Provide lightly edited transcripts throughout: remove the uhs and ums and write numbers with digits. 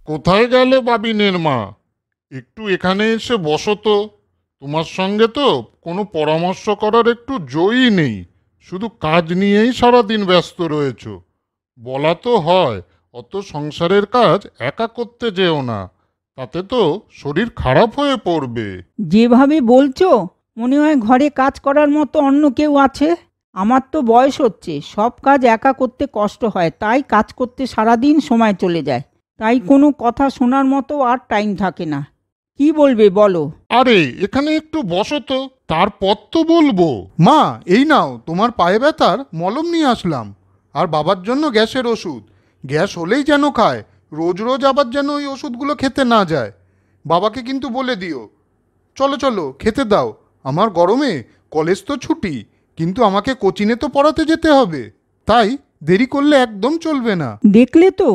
কোথায় গেলে বাবিনের মা? একটু এখানে এসে বসো তো। তোমার সঙ্গে তো কোনো পরামর্শ করার একটু জয়ই নেই, শুধু কাজ নিয়েই সারাদিন ব্যস্ত রয়েছো। বলা তো হয় অত সংসারের কাজ একা করতে যেও না, তাতে তো শরীর খারাপ হয়ে পড়বে। যেভাবে বলছো মনে হয় ঘরে কাজ করার মতো অন্য কেউ আছে। আমার তো বয়স হচ্ছে, সব কাজ একা করতে কষ্ট হয়, তাই কাজ করতে সারাদিন সময় চলে যায়। তাই কোনো কথা শোনার মতো আর টাইম থাকে না। কি বলবে বলো? আরে এখানে একটু বসো তো, তারপর তো বলবো। মা, এই নাও তোমার পায়ে ব্যথার মলম নিয়ে আসলাম, আর বাবার জন্য গ্যাসের ওষুধ। গ্যাস হলেই যেন খায়, রোজ রোজ আবার যেন ওই ওষুধগুলো খেতে না যায়। বাবাকে কিন্তু বলে দিও। চলো চলো খেতে দাও। আমার গরমে কলেজ তো ছুটি, কিন্তু আমাকে কোচিনে তো পড়াতে যেতে হবে, তাই দেরি করলে একদম চলবে না। দেখলে তো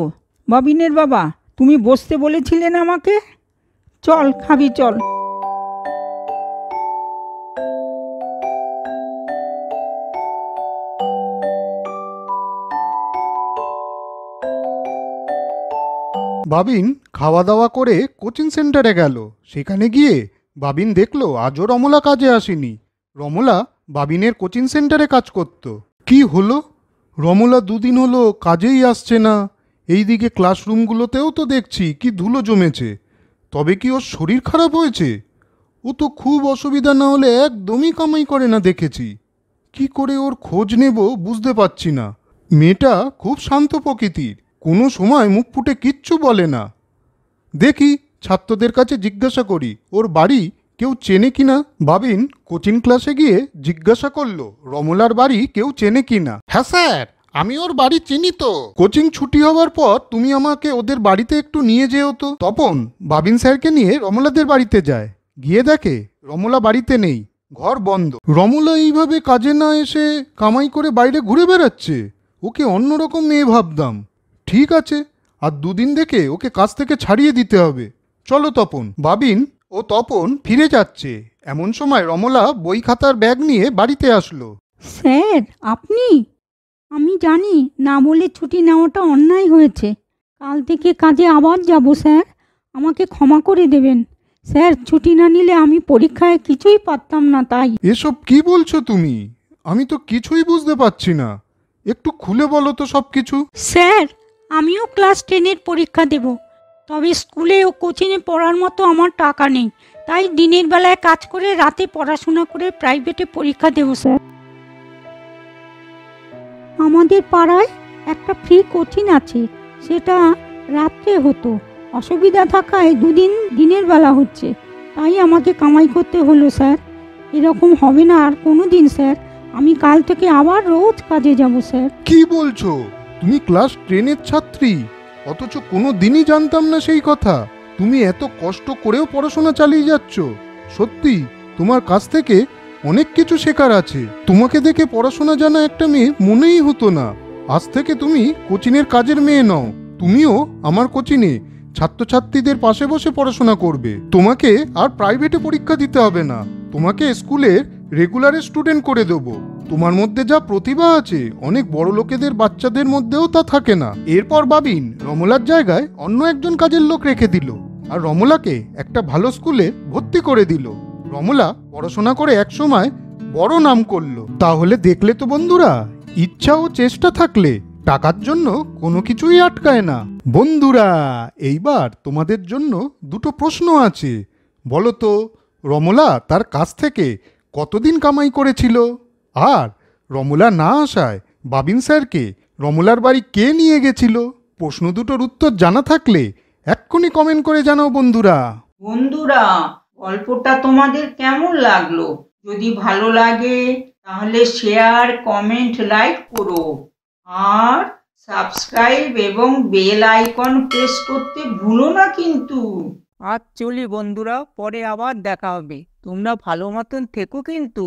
বাবিনের বাবা, তুমি বসতে বলেছিলেন আমাকে। চল খাবি, চল। বাবিন খাওয়া দাওয়া করে কোচিং সেন্টারে গেল। সেখানে গিয়ে বাবিন দেখলো আজও রমলা কাজে আসেনি। রমলা বাবিনের কোচিং সেন্টারে কাজ করত। কি হলো, রমলা দুদিন হলো কাজেই আসছে না। এইদিকে ক্লাসরুমগুলোতেও তো দেখছি কি ধুলো জমেছে। তবে কি ওর শরীর খারাপ হয়েছে? ও তো খুব অসুবিধা না হলে একদমই কামাই করে না দেখেছি। কি করে ওর খোঁজ নেব বুঝতে পারছি না। মেয়েটা খুব শান্ত প্রকৃতির, কোনো সময় মুখ ফুটে কিচ্ছু বলে না। দেখি ছাত্রদের কাছে জিজ্ঞাসা করি ওর বাড়ি কেউ চেনে কিনা। বাবিন কোচিং ক্লাসে গিয়ে জিজ্ঞাসা করলো রমলার বাড়ি কেউ চেনে কিনা। হ্যাঁ স্যার, আমি ওর বাড়ি চিনি তো। কোচিং ছুটি হওয়ার পর তুমি আমাকে ওদের বাড়িতে একটু নিয়ে যেও তো। তপন বাবিন স্যারকে নিয়ে রমলাদের বাড়িতে যায়। গিয়ে দেখে রমলা বাড়িতে নেই, ঘর বন্ধ। রমলা এইভাবে কাজে না এসে কামাই করে বাইরে ঘুরে বেড়াচ্ছে। ওকে অন্যরকম মেয়ে ভাবতাম। ঠিক আছে, আর দুদিন দেখে ওকে কাজ থেকে ছাড়িয়ে দিতে হবে। চলো তপন। বাবিন ও তপন ফিরে যাচ্ছে, এমন সময় রমলা বই খাতার ব্যাগ নিয়ে বাড়িতে আসলো। স্যার, আপনি? আমি জানি না বলে ছুটি নেওয়াটা অন্যায় হয়েছে। কাল থেকে কাজে আবার যাব স্যার, আমাকে ক্ষমা করে দেবেন। স্যার, ছুটি না নিলে আমি পরীক্ষায় কিছুই পারতাম না, তাই। এসব কি বলছো তুমি? আমি তো কিছুই বুঝতে পারছি না। একটু খুলে বলো তো সব কিছু। স্যার, আমিও ক্লাস 10-এর পরীক্ষা দেব, তবে স্কুলে ও কোচিংয়ে পড়ার মতো আমার টাকা নেই, তাই দিনের বেলায় কাজ করে রাতে পড়াশোনা করে প্রাইভেটে পরীক্ষা দেব স্যার। আমাদের পাড়ায় একটা ফ্রি কোচিং আছে, সেটা রাত্রে হতো। অসুবিধা থাকায় দুদিন দিনের বেলা হচ্ছে, তাই আমাকে কামাই করতে হলো স্যার। এরকম হবে না আর কোনো দিন স্যার। আমি কাল থেকে আবার রোজ কাজে যাব স্যার। কি বলছো? তুমি ক্লাস 10-এর ছাত্রী, অথচ কোনো দিনই জানতাম না সেই কথা। তুমি এত কষ্ট করেও পড়াশোনা চালিয়ে যাচ্ছ। সত্যি তোমার কাছ থেকে অনেক কিছু শেখার আছে। তোমাকে দেখে পড়াশোনা জানা একটা মেয়ে মনেই হতো না। আজ থেকে তুমি কোচিংয়ের কাজের মেয়ে নও, তুমিও আমার কোচিংয়ে ছাত্রছাত্রীদের পাশে বসে পড়াশোনা করবে। তোমাকে আর প্রাইভেটে পরীক্ষা দিতে হবে না, তোমাকে স্কুলের রেগুলার স্টুডেন্ট করে দেবো। তোমার মধ্যে যা প্রতিভা আছে অনেক বড় লোকেদের বাচ্চাদের মধ্যেও তা থাকে না। এরপর বাবিন রমলার জায়গায় অন্য একজন কাজের লোক রেখে দিল, আর রমলাকে একটা ভালো স্কুলে ভর্তি করে দিল। রমলা পড়াশোনা করে একসময় বড় নাম করলো। তাহলে দেখলে তো বন্ধুরা, ইচ্ছা ও চেষ্টা থাকলে টাকার জন্য কোনো কিছুই আটকায় না। বন্ধুরা, এইবার তোমাদের জন্য দুটো প্রশ্ন আছে। বলো তো, রমলা তার কাছ থেকে কতদিন কামাই করেছিল? আর রমলা না আসায় বাবিন স্যারকে রমলার বাড়ি কে নিয়ে গেছিল? প্রশ্ন দুটোর উত্তর জানা থাকলে এক্ষুনি কমেন্ট করে জানাও বন্ধুরা। বন্ধুরা, গল্পটা তোমাদের কেমন লাগলো? যদি ভালো লাগে তাহলে শেয়ার, কমেন্ট, লাইক করো। আর সাবস্ক্রাইব এবং বেল আইকন প্রেস করতে ভুলো না কিন্তু। আজ চলি বন্ধুরা, পরে আবার দেখা হবে। তোমরা ভালো মতন থেকো কিন্তু।